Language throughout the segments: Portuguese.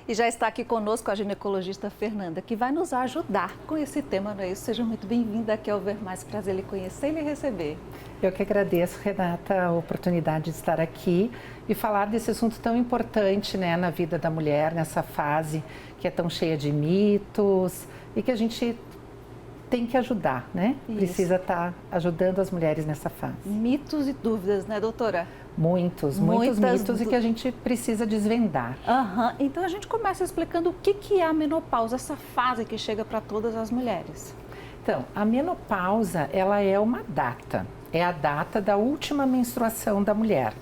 E já está aqui conosco a ginecologista Fernanda, que vai nos ajudar com esse tema, não é isso? Seja muito bem-vinda aqui ao Ver Mais, prazer lhe conhecer e lhe receber. Eu que agradeço, Renata, a oportunidade de estar aqui e falar desse assunto tão importante, né, na vida da mulher, nessa fase que é tão cheia de mitos e que a gente tem que ajudar, né? Isso. Precisa estar ajudando as mulheres nessa fase. Mitos e dúvidas, né, doutora? Muitos mitos e que a gente precisa desvendar. Então a gente começa explicando o que é a menopausa, essa fase que chega para todas as mulheres. Então, a menopausa, ela é uma data, é a data da última menstruação da mulher.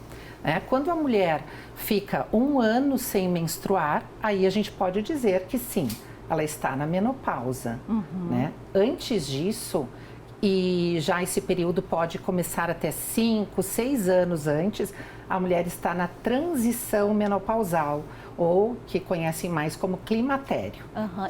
Quando a mulher fica 1 ano sem menstruar, aí a gente pode dizer que sim, ela está na menopausa. Né? Antes disso, e já esse período pode começar até 5, 6 anos antes, a mulher está na transição menopausal, ou que conhecem mais como climatério.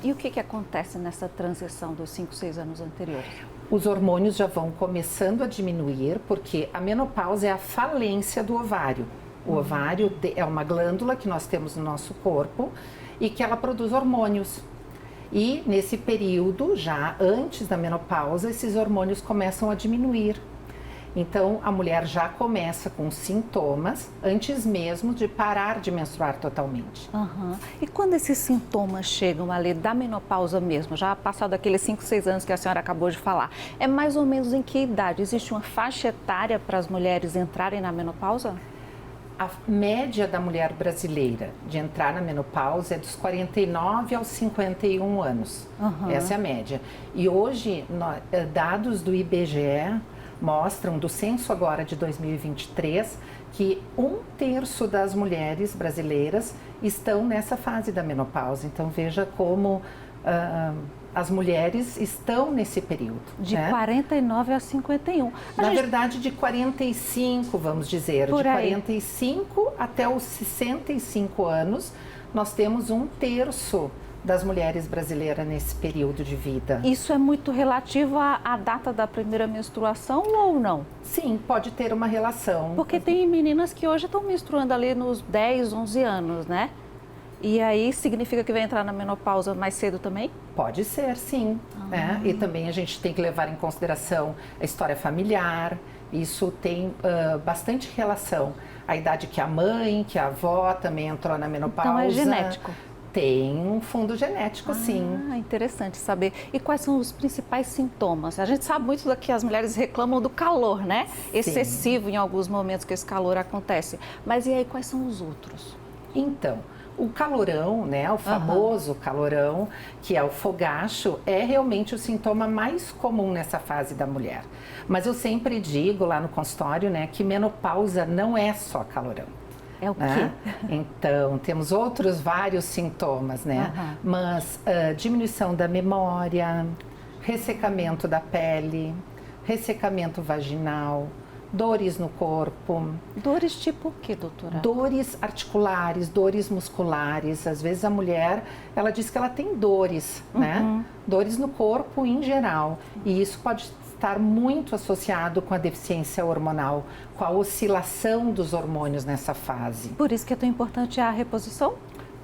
E o que acontece nessa transição dos 5, 6 anos anteriores? Os hormônios já vão começando a diminuir, porque a menopausa é a falência do ovário. O ovário é uma glândula que nós temos no nosso corpo e que ela produz hormônios. E nesse período, já antes da menopausa, esses hormônios começam a diminuir. Então, a mulher já começa com sintomas antes mesmo de parar de menstruar totalmente. E quando esses sintomas chegam ali da menopausa mesmo, já passado aqueles 5, 6 anos que a senhora acabou de falar, é mais ou menos em que idade? Existe uma faixa etária para as mulheres entrarem na menopausa? A média da mulher brasileira de entrar na menopausa é dos 49 aos 51 anos. Essa é a média. E hoje, dados do IBGE mostram, do censo agora de 2023, que 1/3 das mulheres brasileiras estão nessa fase da menopausa. Então, veja como as mulheres estão nesse período. De 49 a 51. Na verdade, de 45, vamos dizer. Por de aí. 45 até os 65 anos, nós temos 1/3 das mulheres brasileiras nesse período de vida. Isso é muito relativo à data da primeira menstruação ou não? Sim, pode ter uma relação. Porque tem meninas que hoje estão menstruando ali nos 10, 11 anos, né? E aí significa que vai entrar na menopausa mais cedo também? Pode ser, sim. E também a gente tem que levar em consideração a história familiar. Isso tem bastante relação. A idade que a mãe, que a avó também entrou na menopausa. Então é genético? Tem um fundo genético, sim. Interessante saber. E quais são os principais sintomas? A gente sabe muito que as mulheres reclamam do calor, né? Sim. Excessivo em alguns momentos que esse calor acontece. Mas e aí, quais são os outros? Então, o calorão, né, o famoso calorão, que é o fogacho, é realmente o sintoma mais comum nessa fase da mulher. Mas eu sempre digo lá no consultório, né, que menopausa não é só calorão. É o quê? Então, temos outros vários sintomas, né? Mas diminuição da memória, ressecamento da pele, ressecamento vaginal, dores no corpo. Dores tipo o quê, doutora? Dores articulares, dores musculares. Às vezes a mulher, ela diz que ela tem dores, né? Dores no corpo em geral. E isso pode estar muito associado com a deficiência hormonal, com a oscilação dos hormônios nessa fase. Por isso que é tão importante a reposição?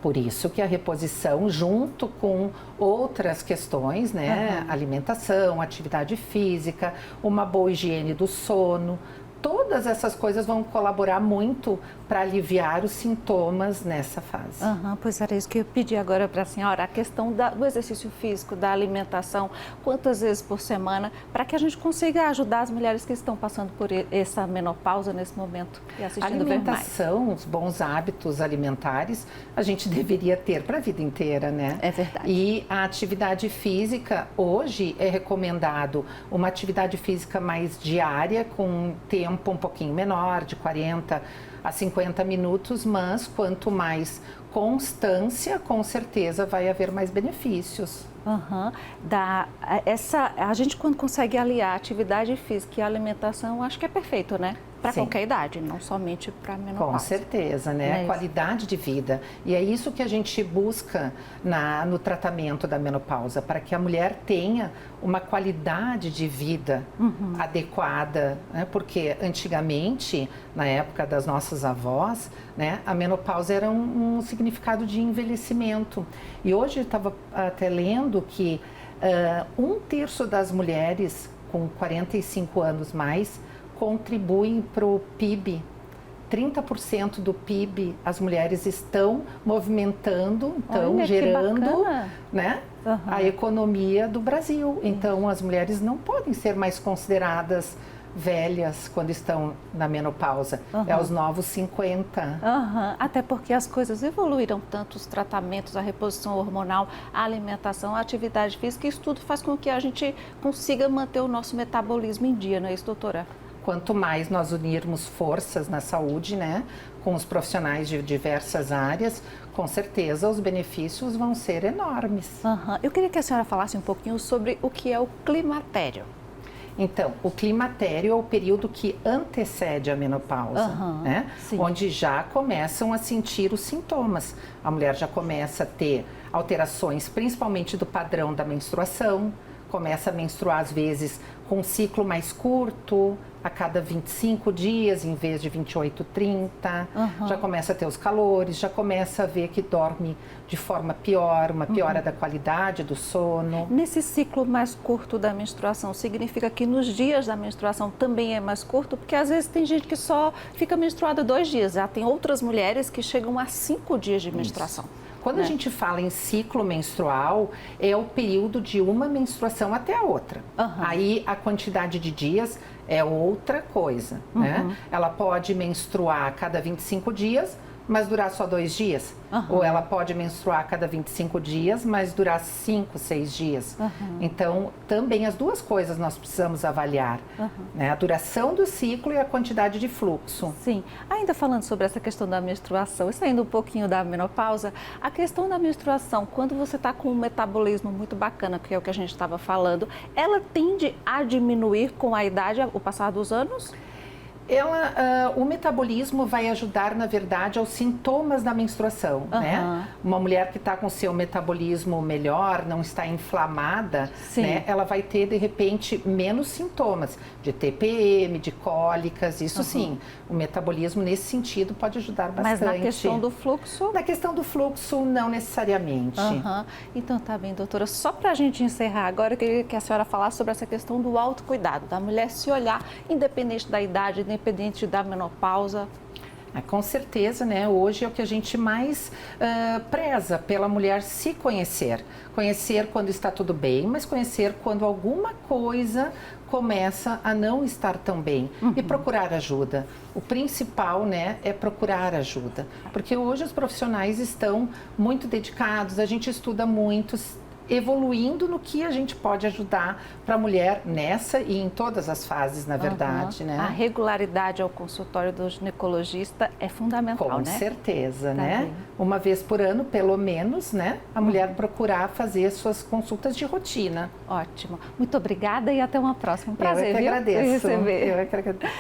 Por isso que a reposição, junto com outras questões, né? Alimentação, atividade física, uma boa higiene do sono, todas essas coisas vão colaborar muito para aliviar os sintomas nessa fase. Pois era isso que eu pedi agora para a senhora, a questão do exercício físico, da alimentação, quantas vezes por semana, para que a gente consiga ajudar as mulheres que estão passando por essa menopausa nesse momento e assistindo Ver Mais. Alimentação, os bons hábitos alimentares, a gente deveria ter para a vida inteira, né? É verdade. E a atividade física, hoje é recomendado uma atividade física mais diária, com um tempo um pouquinho menor, de 40 a 50 minutos, mas quanto mais constância, com certeza vai haver mais benefícios. A gente, quando consegue aliar atividade física e alimentação, acho que é perfeito, né? para qualquer idade, não somente para menopausa. Com certeza, né? Qualidade de vida. E é isso que a gente busca no tratamento da menopausa, para que a mulher tenha uma qualidade de vida adequada, né? Porque antigamente, na época das nossas avós, né, a menopausa era um significado de envelhecimento. E hoje eu estava até lendo que 1/3 das mulheres com 45 anos mais contribuem para o PIB. 30% do PIB as mulheres estão movimentando, estão gerando, né, a economia do Brasil. Então, as mulheres não podem ser mais consideradas velhas quando estão na menopausa. É os novos 50. Até porque as coisas evoluíram tanto, os tratamentos, a reposição hormonal, a alimentação, a atividade física, isso tudo faz com que a gente consiga manter o nosso metabolismo em dia, não é isso, doutora? Quanto mais nós unirmos forças na saúde, né, com os profissionais de diversas áreas, com certeza os benefícios vão ser enormes. Eu queria que a senhora falasse um pouquinho sobre o que é o climatério. Então, o climatério é o período que antecede a menopausa, né? Onde já começam a sentir os sintomas. A mulher já começa a ter alterações, principalmente do padrão da menstruação, começa a menstruar às vezes com um ciclo mais curto, a cada 25 dias em vez de 28, 30, já começa a ter os calores, já começa a ver que dorme de forma pior, uma piora da qualidade do sono. Nesse ciclo mais curto da menstruação, significa que nos dias da menstruação também é mais curto? Porque às vezes tem gente que só fica menstruada 2 dias, já tem outras mulheres que chegam a 5 dias de menstruação. Quando a gente fala em ciclo menstrual, é o período de uma menstruação até a outra. Aí a quantidade de dias é outra coisa, né? Ela pode menstruar a cada 25 dias, mas durar só 2 dias. Ou ela pode menstruar a cada 25 dias, mas durar 5, 6 dias. Então, também as duas coisas nós precisamos avaliar, né? A duração do ciclo e a quantidade de fluxo. Sim. Ainda falando sobre essa questão da menstruação, e saindo um pouquinho da menopausa, a questão da menstruação, quando você está com um metabolismo muito bacana, que é o que a gente estava falando, ela tende a diminuir com a idade, o passar dos anos? O metabolismo vai ajudar, na verdade, aos sintomas da menstruação, né? Uma mulher que está com seu metabolismo melhor, não está inflamada, né? Ela vai ter, de repente, menos sintomas de TPM, de cólicas, isso sim. O metabolismo, nesse sentido, pode ajudar bastante. Mas na questão do fluxo? Na questão do fluxo, não necessariamente. Então, tá bem, doutora. Só para a gente encerrar agora, eu queria que a senhora falasse sobre essa questão do autocuidado, da mulher se olhar, independente da idade, independente da menopausa. Com certeza, né? Hoje é o que a gente mais preza pela mulher se conhecer. Conhecer quando está tudo bem, mas conhecer quando alguma coisa começa a não estar tão bem e procurar ajuda. O principal, né, é procurar ajuda, porque hoje os profissionais estão muito dedicados, a gente estuda muito, evoluindo no que a gente pode ajudar para a mulher nessa e em todas as fases, na verdade, né? A regularidade ao consultório do ginecologista é fundamental, né? Com certeza, né? Bem. Uma vez por ano, pelo menos, né? A mulher procurar fazer suas consultas de rotina. Ótimo. Muito obrigada e até uma próxima. Um prazer, eu que agradeço. Receber. Eu que agradeço.